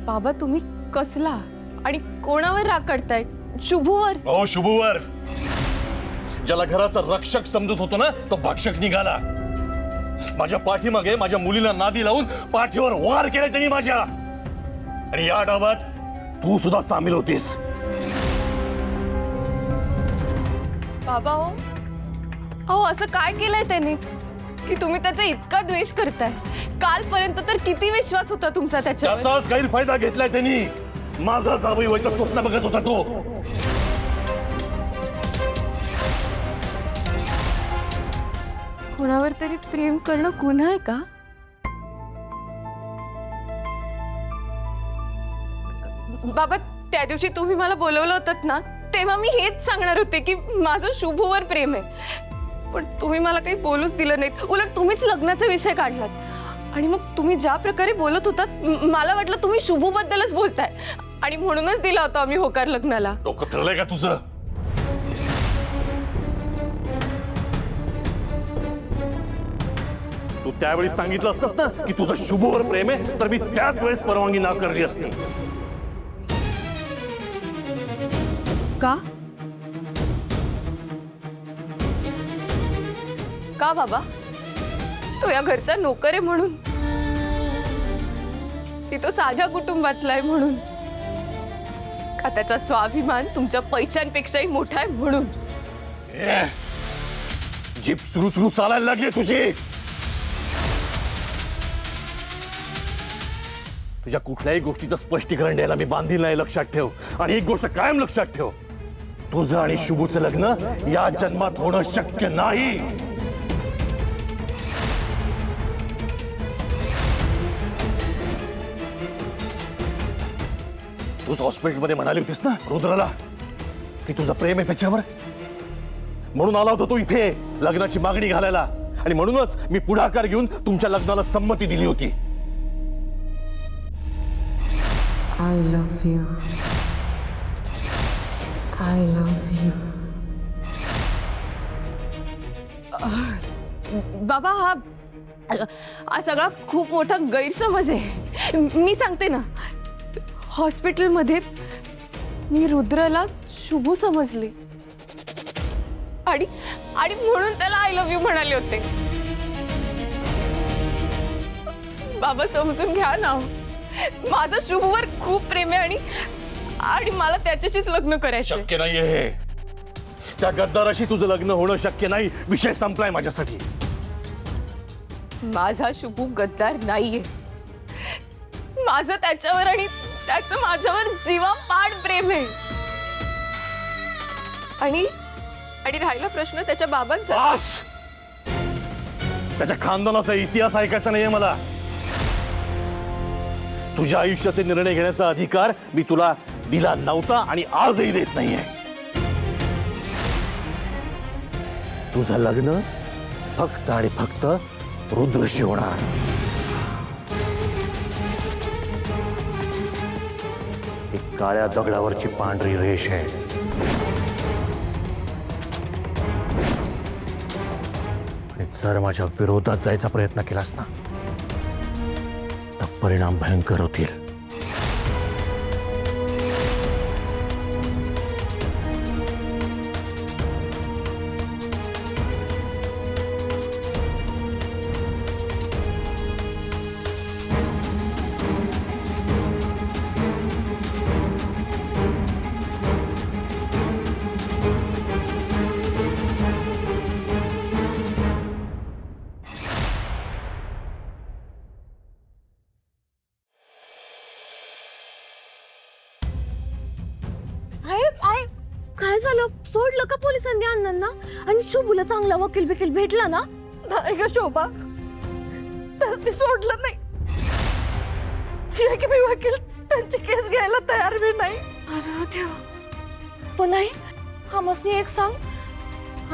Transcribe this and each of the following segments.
बाबा तुम्ही कसला आणि कोणावर राग काढताय? शुभूवर? हो शुभूवर. ज्याला घराचा रक्षक समजत होतो ना तो भक्षक निघाला. माझ्या पाठीमागे माझ्या मुलीला नादी लावून पाठीवर वार केला त्यांनी माझ्या. आणि या डावात तू सुद्धा सामील होतीस. बाबा हो, अहो असं काय केलंय त्याने की तुम्ही त्याचा इतका द्वेष करताय? कालपर्यंत तर किती विश्वास होता तुमचा त्याच्यावर. त्याचाच गैरफायदा घेतलाय त्यांनी. माझा जावई व्हायचं स्वप्न बघत होता तो. कोणावर तरी प्रेम करणं गुन्हा आहे का? बाबा त्या दिवशी तुम्ही मला बोलवलं होतं ना, तेव्हा मी हेच सांगणार होते की माझं शुभूवर प्रेम आहे. पण तुम्ही मला काही बोलूच दिलं नाहीत. उलट तुम्हीच लग्नाचा विषय काढलात. आणि मग तुम्ही ज्या प्रकारे बोलत होतात मला वाटलं तुम्ही शुभूबद्दलच बोलताय. आणि म्हणूनच दिला होता आम्ही होकार लग्नाला. डोकं फिरलंय का तुझं? तू त्यावेळी सांगितलं असतंस ना की तुझं शुभवर प्रेम आहे तर मी त्याच वेळेस परवानगी नाकारली असती. का? का बाबा? तो या घरचा नोकर आहे म्हणून? की तो साध्या कुटुंबातला आहे म्हणून? का त्याचा स्वाभिमान तुमच्या पैशांपेक्षाही मोठा आहे म्हणून? जीप सुरू सुरू चालायला लागली तुझी. तुझ्या कुठल्याही गोष्टीचं स्पष्टीकरण द्यायला मी बांधील नाही, लक्षात ठेव. आणि एक गोष्ट कायम लक्षात ठेव, तुझं आणि शुभूचं लग्न या जन्मात होणं शक्य नाही. तूच हॉस्पिटलमध्ये म्हणाली होतीस ना रुद्राला की तुझं प्रेम आहे त्याच्यावर. म्हणून आला होता तो इथे लग्नाची मागणी घालायला. आणि म्हणूनच मी पुढाकार घेऊन तुमच्या लग्नाला संमती दिली होती. I love you. I love you. बाबा हा सगळा खूप मोठा गैरसमज आहे. मी सांगते ना, हॉस्पिटलमध्ये मी रुद्राला शुभू समजले आणि म्हणून त्याला आय लव्ह यू म्हणाले होते. बाबा समजून घ्या ना, माझं शुभूवर खूप प्रेम आहे आणि मला त्याच्याशीच लग्न करायचं. शक्य नाहीये हे. त्या गद्दाराशी तुझं लग्न होणं शक्य नाही. विषय संपलाय माझ्यासाठी. माझा शुभू गद्दार नाहीये. माझं त्याच्यावर आणि त्याचं माझ्यावर जीवापाड प्रेम आहे. आणि राहिला प्रश्न त्याच्या बाबांचा. बस! त्याच्या खानदानाचा इतिहास ऐकायचा नाहीये मला. तुझ्या आयुष्याचे निर्णय घेण्याचा अधिकार मी तुला दिला नव्हता आणि आजही देत नाहीये. तुझं लग्न फक्त आणि फक्त रुद्रशी होणार. एक काळ्या दगडावरची पांढरी रेष आहे. आणि जर माझ्या विरोधात जायचा प्रयत्न केलास ना तर परिणाम भयंकर होतील. काय झालं? सोडलं का पोलिसांनी अण्णांना? आणि शुभूला चांगला वकील बिकील भेटला ना? नाही ग शोभा, त्याने सोडलं नाही. की मी वकील त्यांची केस घ्यायला तयार बी नाही. अरे देवा. पण नाही, आमसनी एक सांग,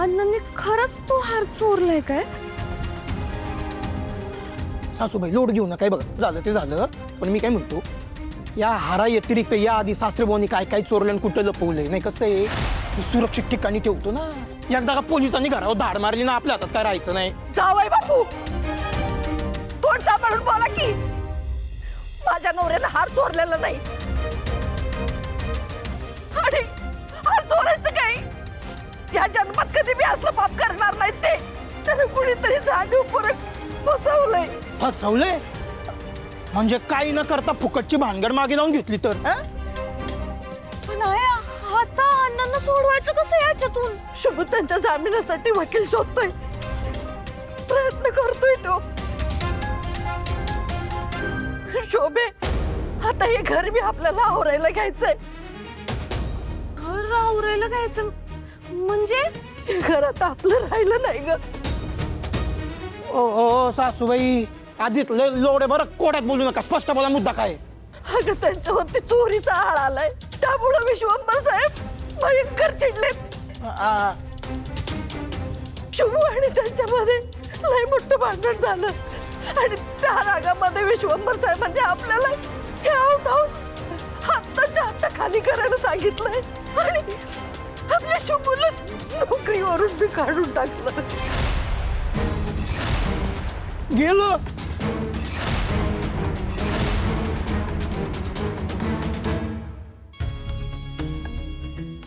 अण्णांनी खरंच तो हार चोरलाय काय? सासूबाई लोड घेऊ नका. बघा झालं ते झालं, पण मी काय म्हणतो, या हारा व्यतिरिक्त या आधी सासरेबाईंनी काय काय चोरलं आणि कुठं लपवलंय नाही. कसं आहे, सुरक्षित ठिकाणी ठेवतो ना. एकदा का पोलिसांनी घरावर धाड मारली ना, आपल्या हातात काय राहायचं नाही. जावई बापू, तोंड सांभाळून बोला की. माझ्या नवऱ्यानं हार चोरलेला नाही. आणि हार चोरायचं काय? या जन्मात कधी मी असलं पाप करणार नाही ते. तर कुणीतरी जाणीवपूर्वक फसवलंय. फसवलंय म्हणजे काही न करता फुकटची भानगड मागे लावून घेतली तर हं? पण आता अण्णांना सोडवायचं कसं याच्यातून? शुभ त्यांच्या जामिनासाठी वकील शोधतोय, प्रयत्न करतोय तो. शोभे, आता हे घर बी आपल्याला आवरायला घ्यायचंय. घर आवरायला घ्यायचं म्हणजे? हे घर आता आपलं राहिलं नाही ग. ओ सासूबाई, आधीच लोडे बरं कोड्यात बोलू नका, स्पष्ट बोला मुद्दा काय. अगं त्यांच्यावरती चोरीचा आळ आलाय, त्यामुळे विश्वंभर साहेब भयंकर चिडलेत. शुभू आणि त्यांच्यामध्ये लय मोठं भांडण झालं आणि त्या रागामध्ये विश्वंभर साहेबांनी आपल्याला हे आउट हाऊस हाताच्या हात खाली करायला सांगितलंय आणि आपल्या शुभूला नोकरीवरून बी काढून टाकलं. गेलो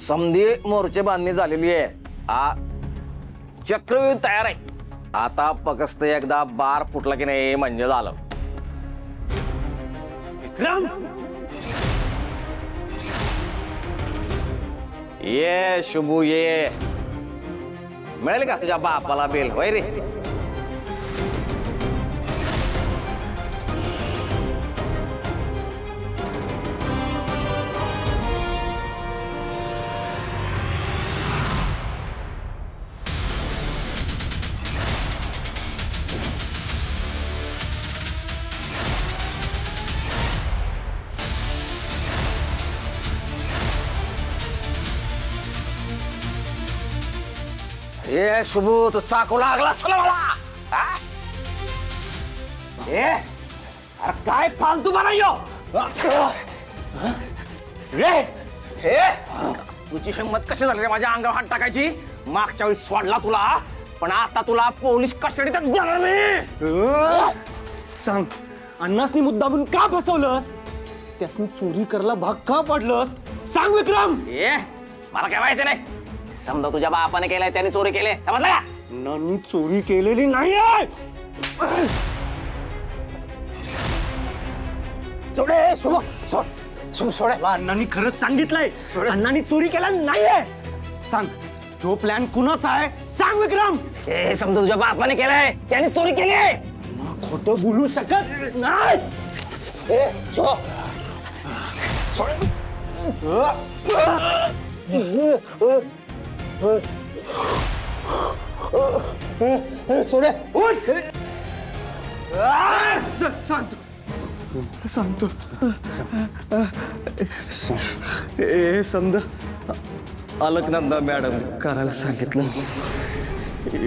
समधी मोर्चे बांधणी झालेली आहे. चक्रव्यूह तयार आहे. आता फक्त एकदा बार फुटला की नाही म्हणजे झालं. विक्रम, ये शुभू ये. मिळेल का तुझ्या बापाला बेल? होय रे. ये शुभू, तू चाकू लागला असला मला. हा? ए, अरे काय फालतू बनायो रे. हे तुझी हिंमत कशी झाली रे माझ्या अंगावर हात टाकायची? मागच्या वेळी सोडला तुला, पण आता तुला पोलीस कस्टडीत देणार मी. सांग, अण्णासनी मुद्दामून का फसवलंस? त्यासनी चोरी करायला भाग का पाडलंस? सांग विक्रम. ए, मला काय माहिती नाही. समजा तुझ्या बापाने केलंय, त्याने चोरी केले, समजलं का? अण्णांनी चोरी केलेली नाहीये. सोडे शुभ, सोड शुभ, सोडे. मला अण्णांनी खरंच सांगितलंय, अण्णांनी चोरी केला नाहीये. सांग, जो प्लॅन कुणाचा आहे? सांग विक्रम. ए, समजा तुझ्या बापाने केलंय, त्याने चोरी केली आहे. खोटं बोलू शकत नाही. ए, शुभ, सोड. सोडे, उठ. सांगतो सांगतो. ए समजा अलकनंदा मॅडम करायला सांगितलं.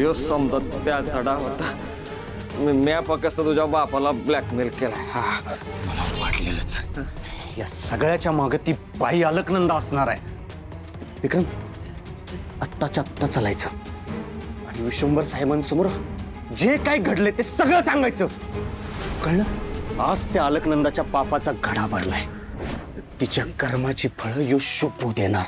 यो समजा त्यांचा डाव होता. मी फक्त तुझ्या बापाला ब्लॅकमेल केलाय. मला वाटलेलंच, या सगळ्याच्या मागे ती बाई अलकनंदा असणार आहे. विक्रम, आत्ताच्या आत्ता चालायचं आणि विश्वंभर साहेबांसमोर जे काय घडले ते सगळं सांगायचं. कळलं? आज त्या अलकनंदाच्या पापाचा घडा भरलाय. तिच्या कर्माची फळं यो शुभू देणार.